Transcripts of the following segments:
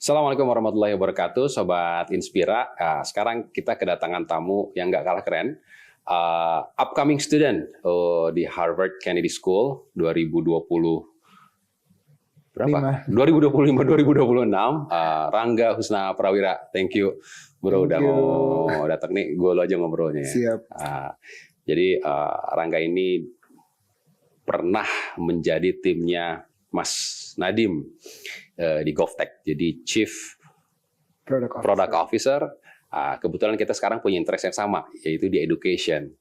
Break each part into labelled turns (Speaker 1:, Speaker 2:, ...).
Speaker 1: Assalamualaikum warahmatullahi wabarakatuh, Sobat Inspira. Sekarang kita kedatangan tamu yang nggak kalah keren. Upcoming student di Harvard Kennedy School 2020 berapa? 2025-2026. Rangga Husna Prawira. Thank you, bro, udah mau datang nih. Gue aja ngobrolnya.
Speaker 2: Siap.
Speaker 1: Jadi Rangga ini pernah menjadi timnya Mas Nadiem di GovTech, jadi Chief Product Officer. Kebetulan kita sekarang punya interest yang sama, yaitu di education.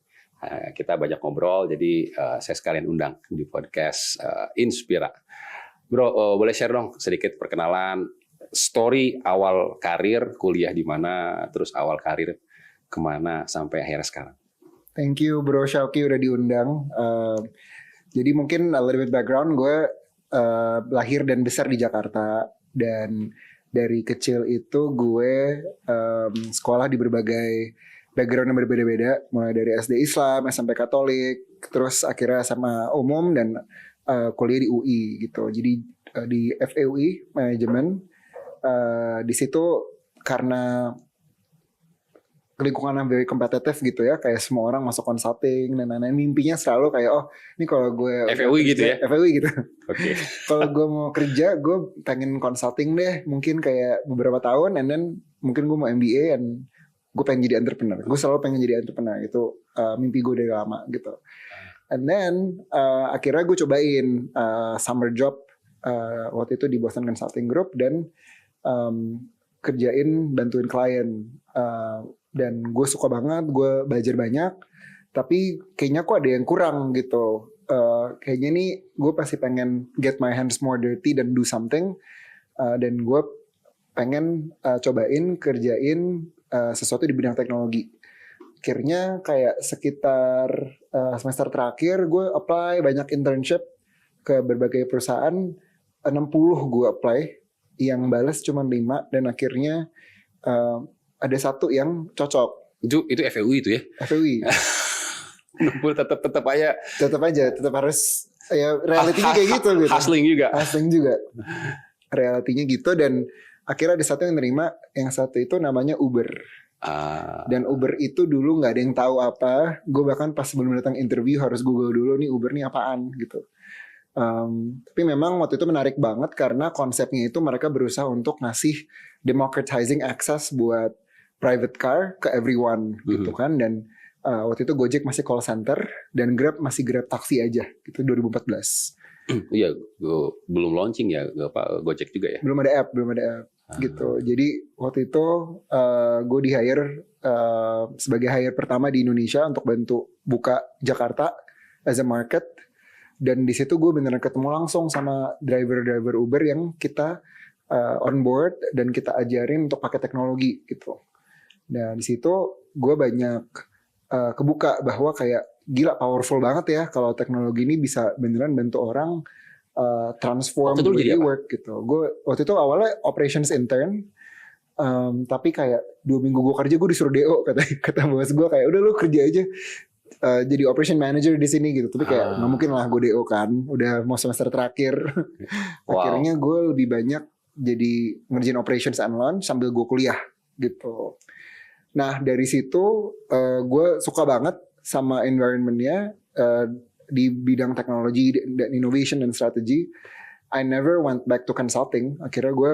Speaker 1: Kita banyak ngobrol, jadi saya sekalian undang di podcast Inspira. Bro, boleh share dong sedikit perkenalan, story awal karir, kuliah di mana, terus awal karir kemana sampai akhirnya sekarang.
Speaker 2: Thank you Bro Syauki udah diundang. Jadi mungkin a little bit background, gue lahir dan besar di Jakarta, dan dari kecil itu gue sekolah di berbagai background yang berbeda-beda, mulai dari SD Islam, SMP Katolik, terus akhirnya SMA umum dan kuliah di UI gitu. Jadi di FEUI manajemen, di situ karena lingkungan yang very kompetitif gitu ya, kayak semua orang masuk consulting dan lain-lain, mimpinya selalu kayak ini kalau gue
Speaker 1: FEUI gitu ya.
Speaker 2: FEUI gitu.
Speaker 1: Oke.
Speaker 2: Kalau gue mau kerja, gue pengen consulting deh, mungkin kayak beberapa tahun, and then mungkin gue mau MBA, and gue pengen jadi entrepreneur. Gue selalu pengen jadi entrepreneur, itu mimpi gue dari lama gitu. And then akhirnya gue cobain summer job waktu itu di Boston Consulting Group, dan kerjain bantuin klien. Dan gue suka banget, gue belajar banyak, tapi kayaknya kok ada yang kurang gitu. Kayaknya nih gue pasti pengen get my hands more dirty dan do something, dan gue pengen cobain kerjain sesuatu di bidang teknologi. Akhirnya kayak sekitar semester terakhir gue apply banyak internship ke berbagai perusahaan, 60 gue apply, yang balas cuma 5, dan akhirnya ada satu yang cocok.
Speaker 1: Itu FEUI itu ya?
Speaker 2: FEUI.
Speaker 1: tetap aja.
Speaker 2: Tetap harus, ya realitinya kayak gitu.
Speaker 1: Hustling juga.
Speaker 2: Realitinya gitu, dan akhirnya ada satu yang nerima, yang satu itu namanya Uber. Dan Uber itu dulu nggak ada yang tahu apa. Gue bahkan pas sebelum datang interview harus Google dulu nih Uber nih apaan gitu. Tapi memang waktu itu menarik banget karena konsepnya itu mereka berusaha untuk ngasih democratizing access buat private car ke everyone gitu kan. Dan waktu itu Gojek masih call center dan Grab masih Grab taksi aja gitu, 2014.
Speaker 1: Iya, belum launching ya, Gojek juga ya.
Speaker 2: Belum ada app gitu. Jadi waktu itu gue di hire sebagai hire pertama di Indonesia untuk bantu buka Jakarta as a market. Dan di situ gue beneran ketemu langsung sama driver Uber yang kita on board dan kita ajarin untuk pakai teknologi gitu. Nah di situ gue banyak kebuka bahwa kayak gila powerful banget ya kalau teknologi ini bisa beneran bantu orang transform the way you work gitu. Gue waktu itu awalnya operations intern, tapi kayak 2 minggu gue kerja gue disuruh DO, kata bos gue kayak udah lu kerja aja jadi operation manager di sini gitu. Tapi kayak nggak mungkin lah gue DO kan, udah mau semester terakhir. Akhirnya gue lebih banyak jadi ngerjain operations and launch sambil gue kuliah gitu. Nah dari situ gue suka banget sama environmentnya di bidang teknologi dan innovation dan strategi. I never went back to consulting. Akhirnya gue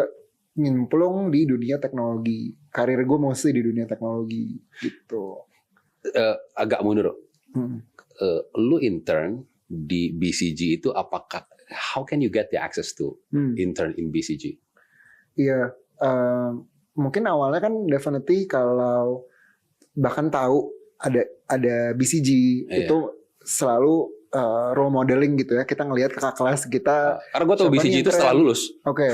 Speaker 2: nyemplung di dunia teknologi. Karir gue mostly di dunia teknologi gitu.
Speaker 1: Agak mundur. Lu intern di BCG itu apakah, how can you get the access to intern in BCG?
Speaker 2: Iya, mungkin awalnya kan definitely kalau bahkan tahu ada BCG itu selalu role modeling gitu ya. Kita ngelihat kakak kelas kita.
Speaker 1: Karena gue tau BCG itu setelah lulus.
Speaker 2: Oke.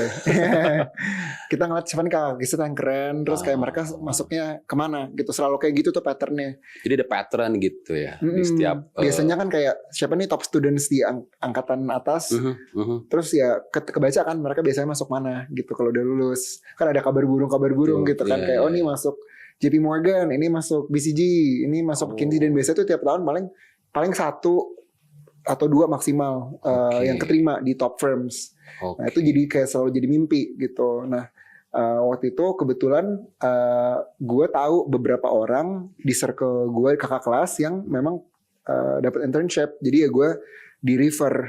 Speaker 2: Kita ngeliat siapa nih kakak kita yang keren. Terus kayak mereka masuknya kemana gitu. Selalu kayak gitu tuh patternnya.
Speaker 1: Jadi ada pattern gitu ya. Di setiap.
Speaker 2: Biasanya kan kayak siapa nih top students di angkatan atas. Terus ya kebaca kan mereka biasanya masuk mana gitu kalau udah lulus. Kan ada kabar burung gitu kan. Kayak nih masuk JP Morgan, ini masuk BCG, ini masuk McKinsey. Dan biasanya tuh tiap tahun paling 1 atau 2 maksimal yang keterima di top firms. Nah itu jadi kayak selalu jadi mimpi gitu. Nah Waktu itu kebetulan gue tahu beberapa orang di circle gue kakak kelas yang memang dapat internship. Jadi ya gue di refer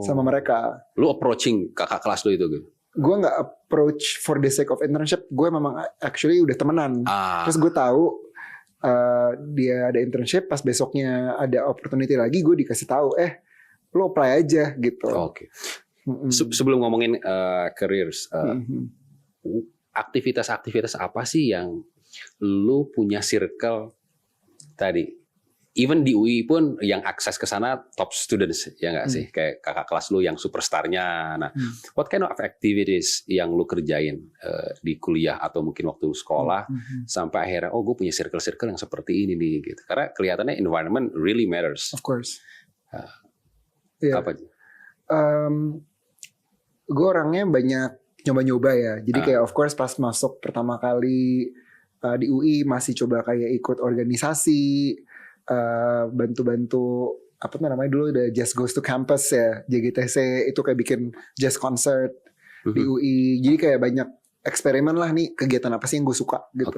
Speaker 2: sama mereka.
Speaker 1: Lu approaching kakak kelas lu itu gitu?
Speaker 2: Gue nggak approach for the sake of internship. Gue memang actually udah temenan. Terus gue tahu dia ada internship. Pas besoknya ada opportunity lagi, gue dikasih tahu, lo apply aja gitu.
Speaker 1: Oke. Sebelum ngomongin careers, aktivitas-aktivitas apa sih yang lu punya circle tadi? Even di UI pun yang akses ke sana top students, ya nggak sih? Kayak kakak kelas lu yang superstarnya. Nah, what kind of activities yang lu kerjain di kuliah atau mungkin waktu sekolah sampai akhirnya, gue punya circle-circle yang seperti ini nih, gitu. Karena kelihatannya environment really matters.
Speaker 2: Of course.
Speaker 1: Apa?
Speaker 2: Gue orangnya banyak nyoba-nyoba ya. Jadi kayak of course pas masuk pertama kali di UI masih coba kayak ikut organisasi. Bantu-bantu apa namanya dulu ada Jazz Goes to Campus ya, JGTC itu kayak bikin jazz concert di UI. Jadi kayak banyak eksperimen lah nih, kegiatan apa sih yang gue suka gitu.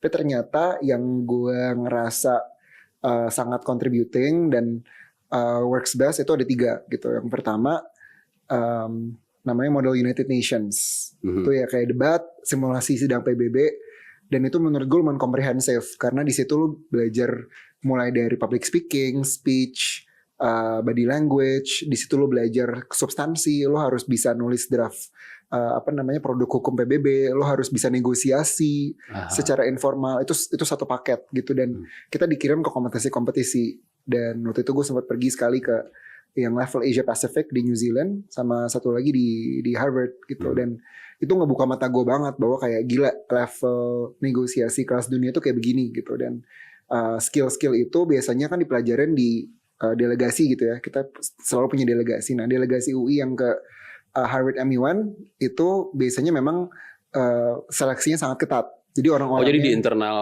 Speaker 2: Tapi ternyata yang gue ngerasa sangat contributing dan works best itu ada 3 gitu. Yang pertama namanya Model United Nations. Itu ya kayak debat, simulasi sidang PBB. Dan itu menurut gue lumayan komprehensif karena di situ lu belajar mulai dari public speaking, speech, body language. Di situ lu belajar substansi, lu harus bisa nulis draft produk hukum PBB, lu harus bisa negosiasi secara informal. Itu satu paket gitu dan kita dikirim ke kompetisi-kompetisi. Dan waktu itu gue sempat pergi sekali ke yang level Asia Pacific di New Zealand sama satu lagi di Harvard gitu. Dan itu ngebuka mata gue banget bahwa kayak gila level negosiasi kelas dunia itu kayak begini gitu. Dan skill-skill itu biasanya kan dipelajarin di delegasi gitu ya. Kita selalu punya delegasi. Nah delegasi UI yang ke Harvard MUN itu biasanya memang seleksinya sangat ketat. Jadi orang-orang
Speaker 1: jadi di internal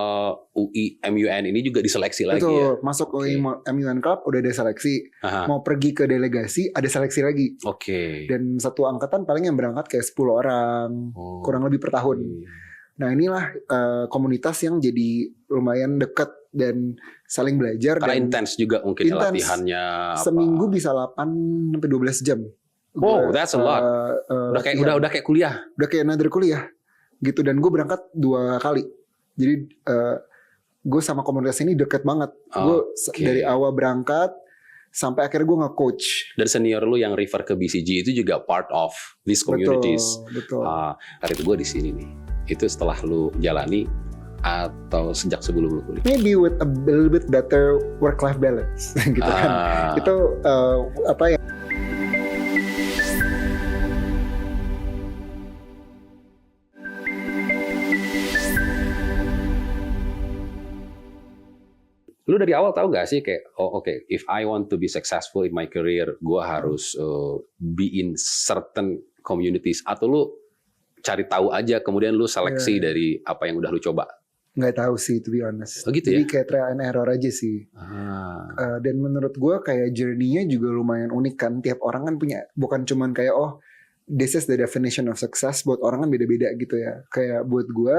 Speaker 1: UI MUN ini juga diseleksi lagi ya?
Speaker 2: Masuk UI MUN Club udah ada seleksi. Mau pergi ke delegasi ada seleksi lagi. Dan satu angkatan paling yang berangkat kayak 10 orang. Kurang lebih per tahun. Nah inilah komunitas yang jadi lumayan dekat dan saling belajar.
Speaker 1: Karena intens juga mungkin latihannya.
Speaker 2: Seminggu bisa 8-12 jam.
Speaker 1: Wow, that's a lot. Udah kayak kuliah.
Speaker 2: Udah kayak another kuliah. Gitu dan gue berangkat 2 kali. Jadi gue sama komunitas ini deket banget. Gue dari awal berangkat sampai akhirnya gue nge-coach.
Speaker 1: Dan senior lu yang refer ke BCG itu juga part of these communities.
Speaker 2: Betul.
Speaker 1: Hari itu gue di sini nih. Itu setelah lu jalani atau sejak sebelum lu kuliah?
Speaker 2: Maybe with a little bit better work-life balance, gitu kan. Itu apa ya?
Speaker 1: Lu dari awal tahu gak sih kayak if I want to be successful in my career, gue harus be in certain communities, atau lu cari tahu aja kemudian lu seleksi dari apa yang udah lu coba?
Speaker 2: Nggak tahu sih, to be honest.
Speaker 1: Gitu
Speaker 2: jadi
Speaker 1: ya?
Speaker 2: kayak trial and error aja sih. Dan menurut gue kayak journey-nya juga lumayan unik kan. Tiap orang kan punya, bukan cuman kayak this is the definition of success. Buat orang kan beda-beda gitu ya. Kayak buat gue,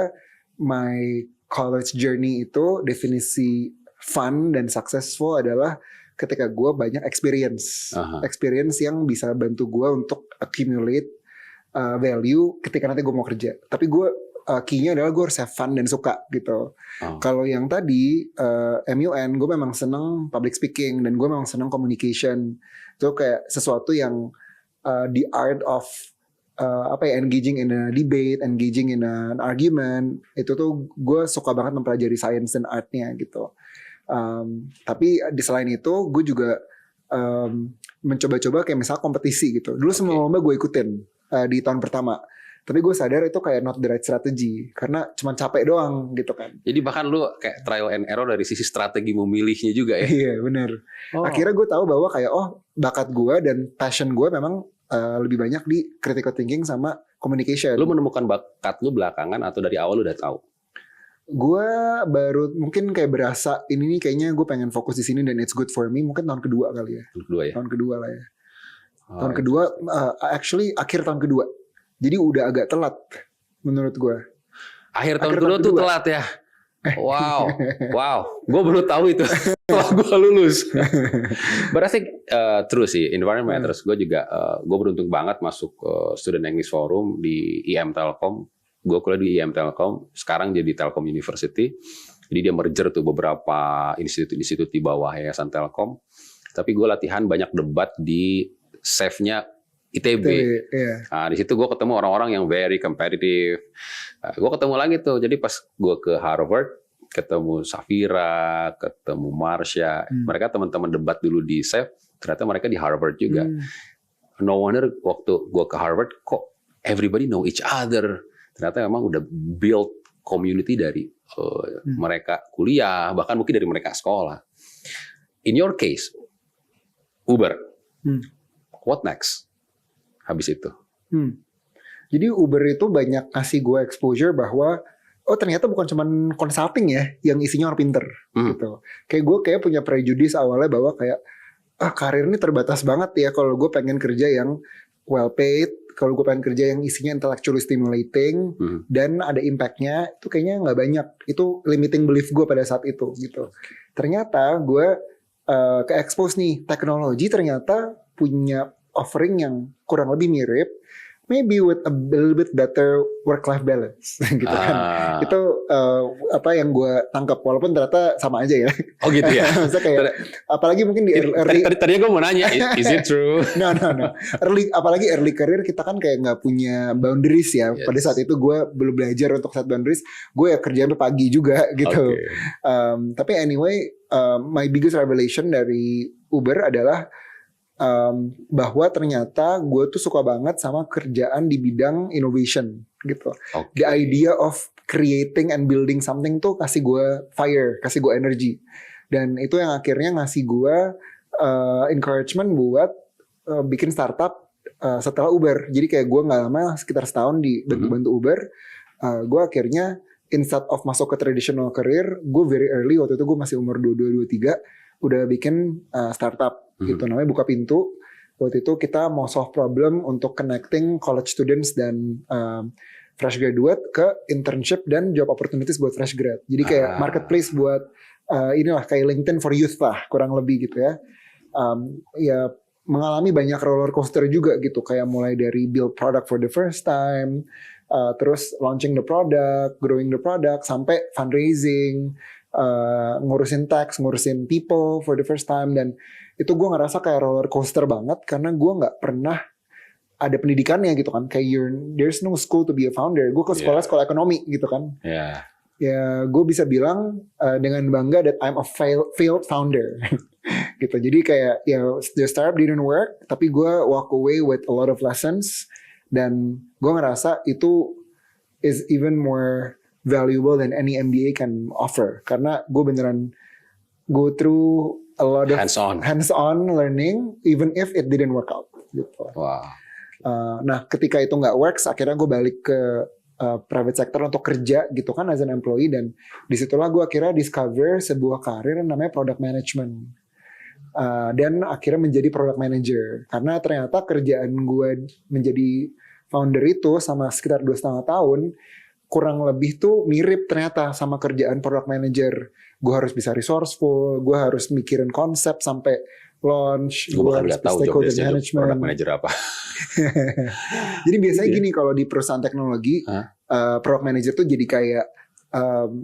Speaker 2: my college journey itu definisi fun dan successful adalah ketika gue banyak experience. Experience yang bisa bantu gue untuk accumulate value ketika nanti gue mau kerja. Tapi gue key-nya adalah gue harus have fun dan suka gitu. Kalau yang tadi MUN, gue memang seneng public speaking dan gue memang seneng communication. Itu kayak sesuatu yang the art of engaging in a debate, engaging in an argument. Itu tuh gue suka banget mempelajari science dan artnya gitu. Tapi di selain itu gue juga mencoba-coba kayak misalnya kompetisi gitu. Dulu semua lomba gue ikutin di tahun pertama. Tapi gue sadar itu kayak not the right strategy karena cuma capek doang gitu kan.
Speaker 1: Jadi bahkan lu kayak trial and error dari sisi strategi memilihnya juga ya.
Speaker 2: Iya benar. Akhirnya gue tahu bahwa kayak bakat gue dan passion gue memang lebih banyak di critical thinking sama communication.
Speaker 1: Lu menemukan bakat lu belakangan atau dari awal lu udah tahu?
Speaker 2: Gue baru mungkin kayak berasa ini nih kayaknya gue pengen fokus di sini dan it's good for me mungkin tahun kedua kali ya. Tahun kedua lah ya. Tahun kedua actually akhir tahun kedua. Jadi udah agak telat menurut gue.
Speaker 1: Akhir tahun kedua tuh telat ya. Wow. Gue baru tahu itu setelah gue lulus. Berarti terus sih, environment matters. Gue juga, gue beruntung banget masuk Student English Forum di IM Telkom. Gue kuliah di IM Telkom, sekarang jadi Telkom University. Jadi dia merger tuh beberapa institut-institut di bawah Yayasan Telkom. Tapi gue latihan banyak debat di SEF-nya ITB. Nah, di situ gue ketemu orang-orang yang very competitive. Gue ketemu lagi tuh. Jadi pas gue ke Harvard, ketemu Safira, ketemu Marsha. Mereka teman-teman debat dulu di SEF. Ternyata mereka di Harvard juga. No wonder waktu gue ke Harvard, kok everybody know each other. Ternyata memang udah build community dari mereka kuliah, bahkan mungkin dari mereka sekolah. In your case, Uber. What next? Habis itu.
Speaker 2: Jadi Uber itu banyak kasih gue exposure bahwa ternyata bukan cuma consulting ya yang isinya orang pinter gitu. Kayak gue punya prejudice awalnya bahwa kayak karir ini terbatas banget ya kalau gue pengen kerja yang well paid, kalau gue pengen kerja yang isinya intellectually stimulating dan ada impactnya, itu kayaknya nggak banyak. Itu limiting belief gue pada saat itu gitu. Ternyata gue ke expose nih teknologi ternyata punya offering yang kurang lebih mirip, maybe with a little bit better work-life balance, gitu kan. Itu apa yang gue tangkap, walaupun ternyata sama aja ya.
Speaker 1: Oh gitu ya.
Speaker 2: Maksudnya kayak, apalagi mungkin di early.
Speaker 1: Tadinya gue mau nanya, is it true?
Speaker 2: No. Apalagi early career kita kan kayak nggak punya boundaries ya.
Speaker 1: Yes.
Speaker 2: Pada saat itu gue belum belajar untuk set boundaries. Gue ya kerjaan pagi juga gitu. Tapi anyway, my biggest revelation dari Uber adalah bahwa ternyata gue tuh suka banget sama kerjaan di bidang innovation gitu. The idea of creating and building something tuh kasih gue fire, kasih gue energy. Dan itu yang akhirnya ngasih gue encouragement buat bikin startup setelah Uber. Jadi kayak gue gak lama, sekitar setahun di bantu Uber, gue akhirnya instead of masuk ke traditional career, gue very early, waktu itu gue masih umur 22-23, udah bikin startup gitu, namanya Buka Pintu. Waktu itu kita mau solve problem untuk connecting college students dan fresh graduate ke internship dan job opportunities buat fresh grad. Jadi kayak marketplace buat inilah kayak LinkedIn for youth lah, kurang lebih gitu ya. Ya mengalami banyak roller coaster juga gitu, kayak mulai dari build product for the first time, terus launching the product, growing the product, sampai fundraising, ngurusin tax, ngurusin people for the first time. Dan itu gue ngerasa kayak roller coaster banget karena gue nggak pernah ada pendidikannya gitu kan, kayak there's no school to be a founder. Gue ke sekolah ekonomi gitu kan. Ya gue bisa bilang dengan bangga that I'm a failed founder gitu. Jadi kayak ya the startup didn't work, tapi gue walk away with a lot of lessons. Dan gue ngerasa itu is even more valuable than any MBA can offer, karena gue beneran go through a lot of hands-on learning even if it didn't work out gitu. Nah ketika itu nggak works, akhirnya gue balik ke private sector untuk kerja gitu kan as an employee, dan disitulah gue akhirnya discover sebuah karir yang namanya product management. Dan akhirnya menjadi product manager, karena ternyata kerjaan gue menjadi founder itu sama sekitar 2,5 tahun kurang lebih tuh mirip ternyata sama kerjaan product manager. Gue harus bisa resourceful, gue harus mikirin konsep sampai launch, gue harus stakeholder management.
Speaker 1: Product manager apa?
Speaker 2: Jadi biasanya gini kalau di perusahaan teknologi, product manager tuh jadi kayak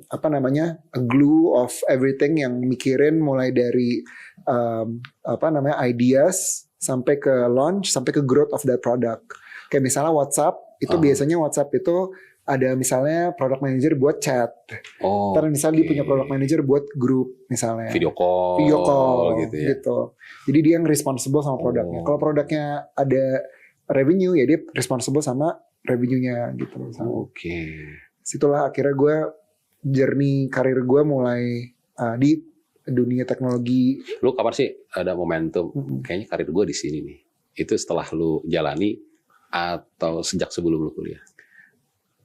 Speaker 2: apa namanya, a glue of everything, yang mikirin mulai dari apa namanya ideas sampai ke launch sampai ke growth of that product. Kayak misalnya WhatsApp itu biasanya WhatsApp itu ada misalnya product manager buat chat. Terus misalnya dia punya product manager buat grup misalnya.
Speaker 1: Video call gitu ya.
Speaker 2: Gitu. Jadi dia yang responsible sama produknya. Kalau produknya ada revenue ya dia responsible sama revenue-nya gitu. Situlah akhirnya gue journey karir gue mulai di dunia teknologi.
Speaker 1: Lu kapan sih ada momentum kayaknya karir gue di sini nih? Itu setelah lu jalani atau sejak sebelum lu kuliah?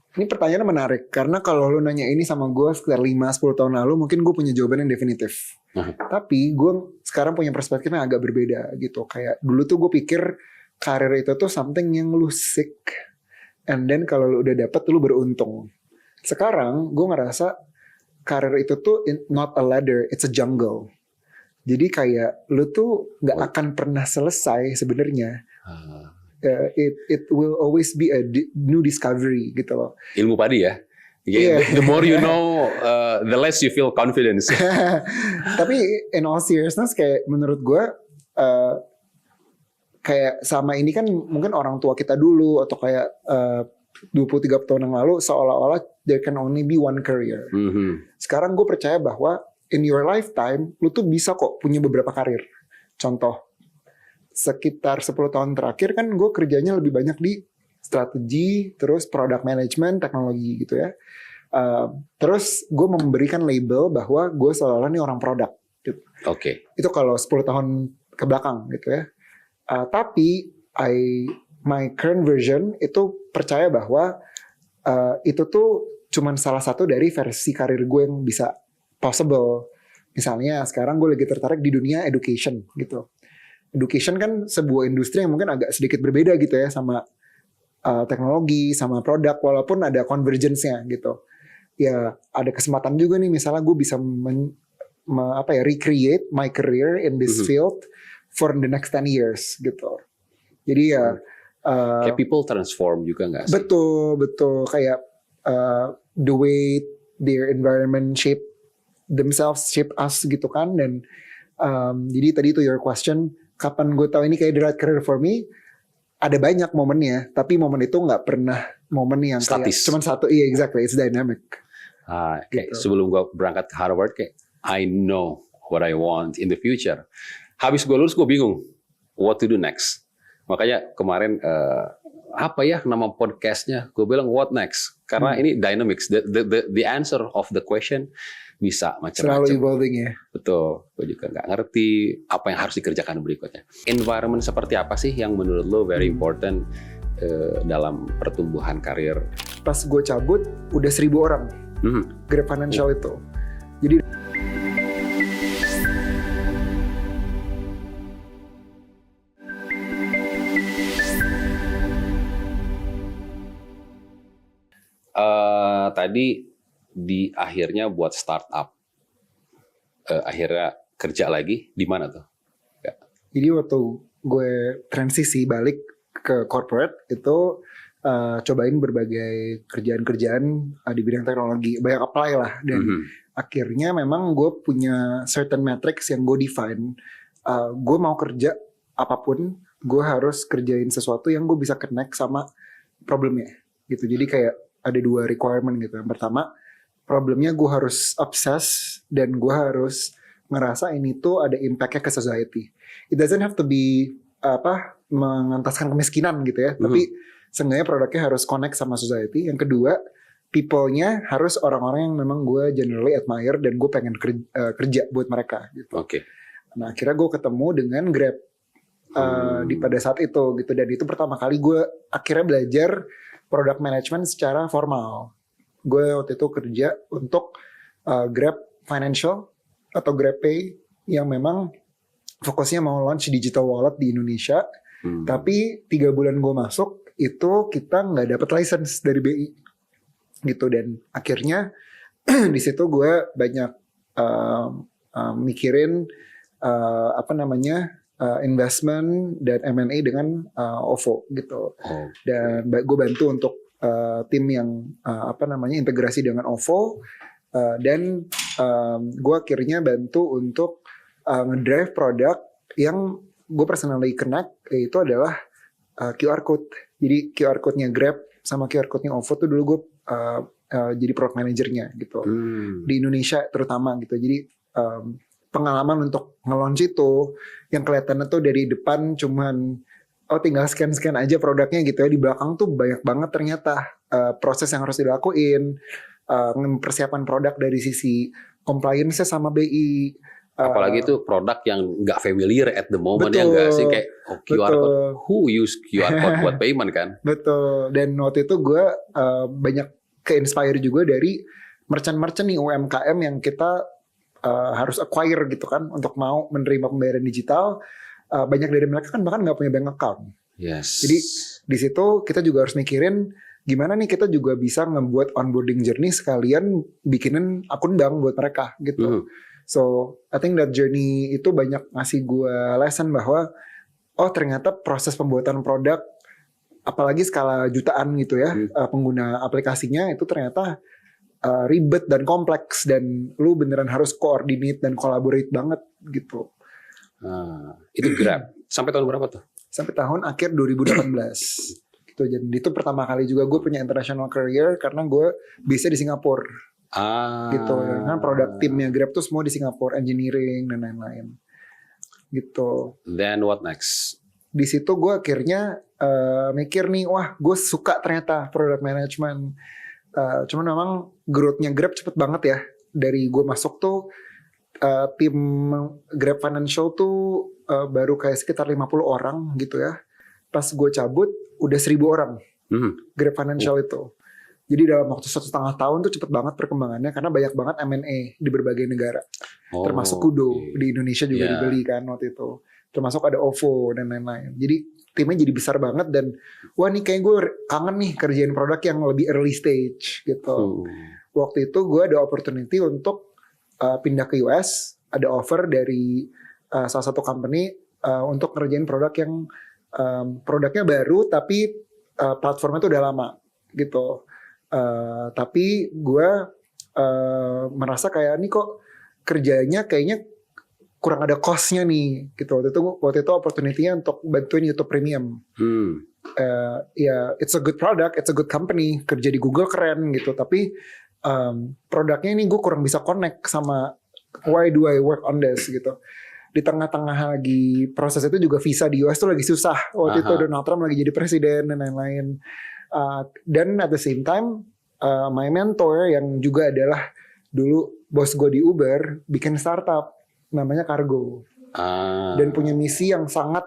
Speaker 2: Ini pertanyaan menarik, karena kalau lu nanya ini sama gue sekitar 5-10 tahun lalu, mungkin gue punya jawaban yang definitif. Tapi gue sekarang punya perspektif yang agak berbeda gitu. Kayak dulu tuh gue pikir karir itu tuh something yang lu seek and then kalau lu udah dapet lu beruntung. Sekarang gue ngerasa karir itu tuh not a ladder, it's a jungle. Jadi kayak lu tuh nggak akan pernah selesai sebenarnya. It will always be a new discovery gitu loh.
Speaker 1: Ilmu padi ya.
Speaker 2: Yeah.
Speaker 1: The more you know, the less you feel confidence.
Speaker 2: Tapi in all seriousness kayak menurut gue kayak sama ini kan mungkin orang tua kita dulu atau kayak 23 tahun yang lalu seolah-olah there can only be one career. Sekarang gue percaya bahwa in your lifetime lu tuh bisa kok punya beberapa karir. Contoh sekitar 10 tahun terakhir kan gue kerjanya lebih banyak di strategi, terus product management, teknologi gitu ya. Terus gue memberikan label bahwa gue seolah-olah nih orang produk gitu.
Speaker 1: Oke.
Speaker 2: Itu kalau 10 tahun ke belakang gitu ya. Tapi my current version itu percaya bahwa itu tuh cuman salah satu dari versi karir gue yang bisa possible. Misalnya sekarang gue lagi tertarik di dunia education gitu. Education kan sebuah industri yang mungkin agak sedikit berbeda gitu ya sama teknologi, sama produk, walaupun ada convergence-nya gitu. Ya ada kesempatan juga nih misalnya gue bisa recreate my career in this field for the next 10 years gitu. Jadi ya
Speaker 1: kayak people transform juga nggak sih?
Speaker 2: Betul kayak the way their environment shape themselves, shape us gitu kan. Dan jadi tadi to your question, kapan gue tahu ini kayak the right career for me? Ada banyak momennya, tapi momen itu nggak pernah momen yang
Speaker 1: statis.
Speaker 2: Kayak cuman satu. Iya, exactly, it's dynamic.
Speaker 1: Kayak sebelum gue berangkat ke Harvard, kayak I know what I want in the future. Habis gue lulus, gue bingung what to do next. Makanya kemarin apa ya nama podcastnya? Gue bilang what next? Karena ini dynamics. The answer of the question bisa macam-macam.
Speaker 2: Selalu evolving ya.
Speaker 1: Betul. Gue juga nggak ngerti apa yang harus dikerjakan berikutnya. Environment seperti apa sih yang menurut lo very important dalam pertumbuhan karir?
Speaker 2: Pas gue cabut udah 1.000 orang. Grab Financial itu. Jadi
Speaker 1: tadi di akhirnya buat startup, akhirnya kerja lagi di mana tuh? Ya.
Speaker 2: Jadi waktu gue transisi balik ke corporate itu cobain berbagai kerjaan-kerjaan di bidang teknologi, banyak apply lah, dan akhirnya memang gue punya certain metrics yang gue define. Gue mau kerja apapun, gue harus kerjain sesuatu yang gue bisa connect sama problemnya gitu. Jadi kayak ada 2 requirement gitu. Yang pertama, problemnya gue harus obses dan gue harus ngerasa ini tuh ada impact-nya ke society. It doesn't have to be mengentaskan kemiskinan gitu ya, tapi seenggaknya produknya harus connect sama society. Yang kedua, people-nya harus orang-orang yang memang gue generally admire dan gue pengen kerja buat mereka gitu.
Speaker 1: Oke.
Speaker 2: Nah akhirnya gue ketemu dengan Grab di pada saat itu gitu, dan itu pertama kali gue akhirnya belajar product management secara formal. Gue waktu itu kerja untuk Grab Financial atau GrabPay yang memang fokusnya mau launch digital wallet di Indonesia. Tapi 3 bulan gue masuk itu kita nggak dapat license dari BI gitu, dan akhirnya di situ gue banyak mikirin investment dan M&A dengan OVO gitu. Dan gue bantu untuk tim yang integrasi dengan OVO, dan gue akhirnya bantu untuk ngedrive produk yang gue personally connect, yaitu adalah QR code. Jadi QR code-nya Grab sama QR code-nya OVO tuh dulu gue jadi product manajernya gitu di Indonesia terutama gitu. Jadi pengalaman untuk nge-launch itu yang kelihatannya tuh dari depan cuman tinggal scan aja produknya gitu ya, di belakang tuh banyak banget ternyata proses yang harus dilakuin, mempersiapkan produk dari sisi compliance sama BI.
Speaker 1: Apalagi itu produk yang nggak familiar at the moment, ya nggak sih, kayak QR code, who use QR code buat payment kan?
Speaker 2: Betul. Dan waktu itu gue banyak ke-inspire juga dari merchant-merchant nih UMKM yang kita harus acquire gitu kan untuk mau menerima pembayaran digital. Banyak dari mereka kan bahkan nggak punya bank account.
Speaker 1: Yes.
Speaker 2: Jadi di situ kita juga harus mikirin gimana nih kita juga bisa ngebuat onboarding journey sekalian bikinin akun bank buat mereka gitu. So I think that journey itu banyak ngasih gue lesson bahwa oh ternyata proses pembuatan produk apalagi skala jutaan gitu ya, pengguna aplikasinya itu ternyata ribet dan kompleks dan lu beneran harus coordinate dan collaborate banget gitu.
Speaker 1: Itu Grab sampai tahun berapa tuh?
Speaker 2: Sampai tahun akhir 2018 gitu. Jadi itu pertama kali juga gue punya international career karena gue bisa di Singapura gitu. Kan produk timnya Grab tuh semua di Singapura, engineering dan lain-lain gitu.
Speaker 1: Then what next?
Speaker 2: Di situ gue akhirnya mikir nih, wah gue suka ternyata product management. Cuman memang growth-nya Grab cepet banget ya. Dari gue masuk tuh tim Grab Financial tuh baru kayak sekitar 50 orang gitu ya. Pas gue cabut udah 1.000 orang Grab Financial itu. Jadi dalam waktu 1,5 tahun tuh cepet banget perkembangannya karena banyak banget M&A di berbagai negara. Termasuk Kudo di Indonesia juga dibeli kan waktu itu. Termasuk ada OVO dan lain-lain. Jadi timnya jadi besar banget dan wah nih kayak gue kangen nih kerjain produk yang lebih early stage gitu. Waktu itu gue ada opportunity untuk pindah ke US, ada offer dari salah satu company untuk ngerjain produk yang produknya baru tapi platformnya tuh udah lama gitu. Tapi gue merasa kayak nih kok kerjanya kayaknya kurang ada cost-nya nih gitu. Waktu itu opportunity-nya untuk bantuin YouTube Premium. Ya, it's a good product, it's a good company. Kerja di Google keren gitu. Tapi produknya ini gue kurang bisa connect sama why do I work on this gitu. Di tengah-tengah lagi proses itu juga visa di US tuh lagi susah. Waktu itu Donald Trump lagi jadi presiden dan lain-lain. Dan at the same time, my mentor yang juga adalah dulu bos gue di Uber bikin startup namanya Kargo dan punya misi yang sangat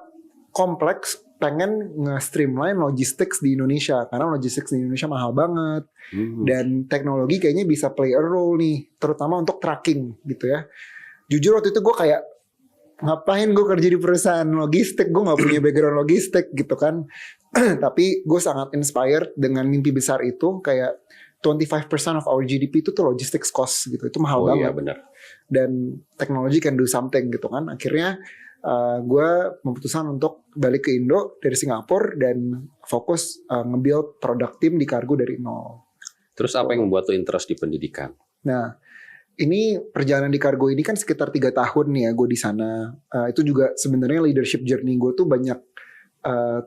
Speaker 2: kompleks, pengen nge-streamline logistics di Indonesia karena logistics di Indonesia mahal banget dan teknologi kayaknya bisa play a role nih terutama untuk tracking gitu ya. Jujur waktu itu gue kayak ngapain gue kerja di perusahaan logistik, gue gak punya background logistik gitu kan. Tapi gue sangat inspired dengan mimpi besar itu, kayak 25% of our GDP itu tuh logistics cost gitu, itu mahal banget.
Speaker 1: Iya benar.
Speaker 2: Dan teknologi can do something gitu kan. Akhirnya gue memutuskan untuk balik ke Indo dari Singapura dan fokus nge-build product team di Kargo dari nol.
Speaker 1: Terus apa yang membuat lo interest di pendidikan?
Speaker 2: Nah, ini perjalanan di Kargo ini kan sekitar 3 tahun nih ya gue di sana. Itu juga sebenarnya leadership journey gue tuh banyak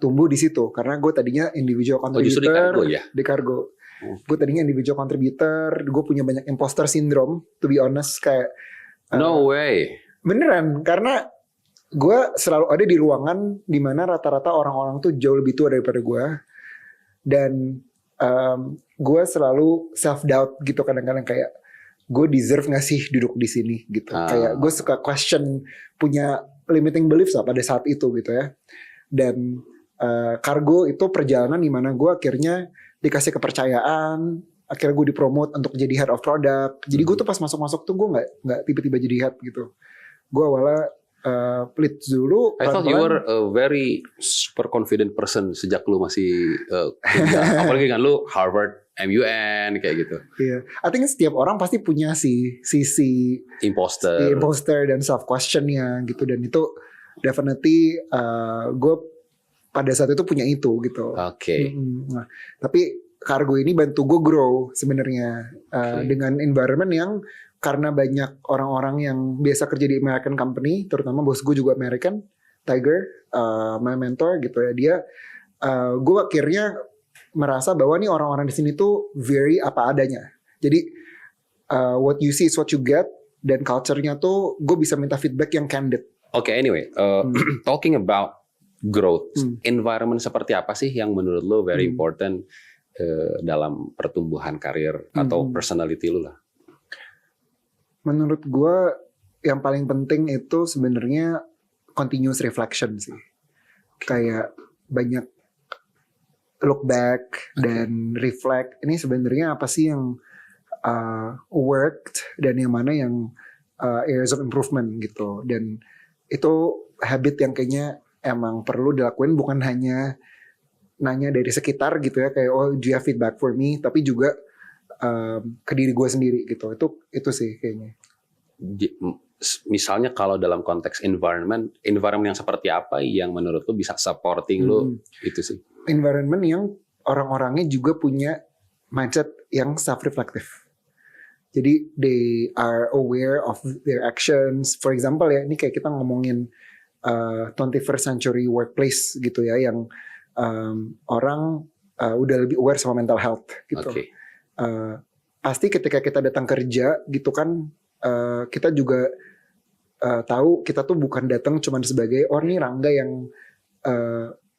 Speaker 2: tumbuh di situ karena gue tadinya individual contributor.
Speaker 1: Justru di Kargo ya?
Speaker 2: Di Kargo. Gue tadinya individual contributor, gue punya banyak imposter syndrome, to be honest, kayak
Speaker 1: no way.
Speaker 2: Beneran, karena gue selalu ada di ruangan di mana rata-rata orang-orang tuh jauh lebih tua daripada gue, dan gue selalu self doubt gitu kadang-kadang kayak gue deserve gak sih duduk di sini gitu. Kayak gue suka question, punya limiting beliefs lah pada saat itu gitu ya. Dan Kargo itu perjalanan di mana gue akhirnya dikasih kepercayaan, akhirnya gue dipromote untuk jadi head of product. Jadi gue tuh pas masuk-masuk tuh gue nggak tiba-tiba jadi head gitu. Gue awalnya lead dulu.
Speaker 1: I thought you were a very super confident person sejak lu masih kuliah. Apalagi kan lu Harvard, MUN kayak gitu.
Speaker 2: Iya, I think setiap orang pasti punya sisi imposter dan self questionnya gitu, dan itu definitely gue pada saat itu punya itu gitu.
Speaker 1: Oke.
Speaker 2: Nah, tapi Kargo ini bantu gue grow sebenarnya dengan environment yang karena banyak orang-orang yang biasa kerja di American company, terutama bos gue juga American, Tiger, my mentor gitu ya. Dia, gue akhirnya merasa bahwa nih orang-orang di sini tuh very apa adanya. Jadi what you see is what you get, dan culture-nya tuh gue bisa minta feedback yang candid.
Speaker 1: Oke, anyway, talking about growth, environment seperti apa sih yang menurut lo very important dalam pertumbuhan karir atau personality lo lah?
Speaker 2: Menurut gue yang paling penting itu sebenarnya continuous reflection sih. Kayak banyak look back dan reflect. Ini sebenarnya apa sih yang worked dan yang mana yang areas of improvement gitu. Dan itu habit yang kayaknya emang perlu dilakuin, bukan hanya nanya dari sekitar gitu ya, kayak do you have feedback for me, tapi juga ke diri gue sendiri gitu. Itu sih kayaknya.
Speaker 1: Misalnya kalau dalam konteks environment yang seperti apa yang menurut lu bisa supporting lu itu sih?
Speaker 2: Environment yang orang-orangnya juga punya mindset yang self-reflective. Jadi they are aware of their actions. For example ya, ini kayak kita ngomongin 21st century workplace gitu ya, yang orang udah lebih aware sama mental health gitu.
Speaker 1: Okay.
Speaker 2: Pasti ketika kita datang kerja gitu kan, kita juga tahu kita tuh bukan datang cuma sebagai nih Rangga yang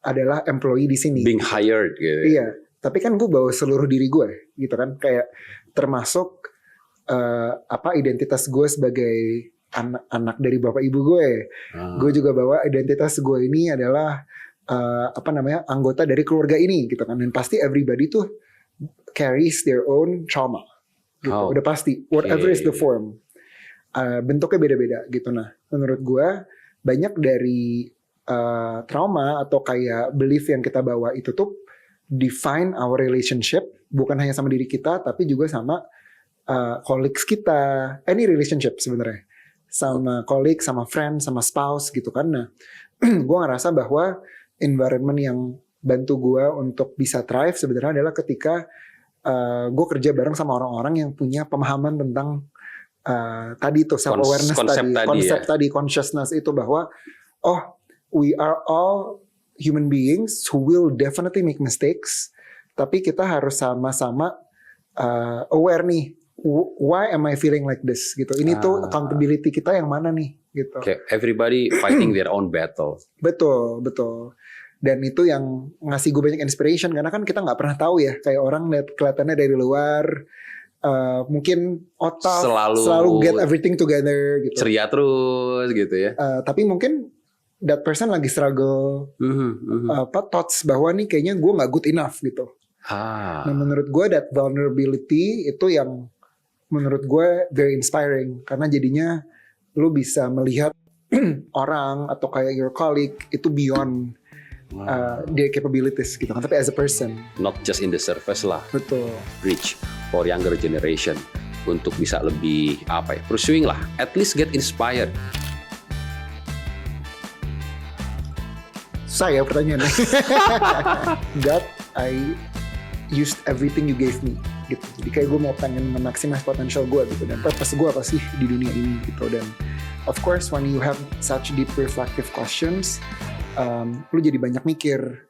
Speaker 2: adalah employee di sini.
Speaker 1: Being hired gitu.
Speaker 2: Iya, tapi kan gue bawa seluruh diri gue gitu kan, kayak termasuk identitas gue sebagai anak dari bapak ibu gue. Gue juga bawa identitas gue ini adalah anggota dari keluarga ini gitu kan, dan pasti everybody tuh carries their own trauma gitu. Udah pasti, whatever is the form. Bentuknya beda-beda gitu. Nah, menurut gue banyak dari trauma atau kayak belief yang kita bawa itu tuh define our relationship, bukan hanya sama diri kita tapi juga sama colleagues kita, any relationship sebenarnya, sama colleague, sama friend, sama spouse gitu kan. Nah, gue ngerasa bahwa environment yang bantu gue untuk bisa thrive sebenarnya adalah ketika gue kerja bareng sama orang-orang yang punya pemahaman tentang tadi tuh self awareness tadi consciousness itu, bahwa we are all human beings who will definitely make mistakes, tapi kita harus sama-sama aware nih, why am I feeling like this gitu. Ini tuh accountability kita yang mana nih gitu.
Speaker 1: Okay. Everybody fighting their own battle.
Speaker 2: Betul. Dan itu yang ngasih gue banyak inspiration, karena kan kita nggak pernah tahu ya, kayak orang lihat kelihatannya dari luar mungkin otak selalu get everything together gitu,
Speaker 1: ceria terus gitu ya.
Speaker 2: Tapi mungkin that person lagi struggle thoughts bahwa nih kayaknya gue nggak good enough gitu. Nah, menurut gue that vulnerability itu yang menurut gue very inspiring, karena jadinya lu bisa melihat orang atau kayak your colleague itu beyond their capabilities gitu kan, tapi as a person,
Speaker 1: not just in the surface lah.
Speaker 2: Betul.
Speaker 1: Reach for younger generation untuk bisa lebih pursuing lah, at least get inspired.
Speaker 2: Saya pertanyaannya. God, I used everything you gave me gitu. Jadi kayak gue mau pengen memaksimal potential gue gitu, dan purpose gue apa sih di dunia ini gitu. Dan of course when you have such deep reflective questions, lu jadi banyak mikir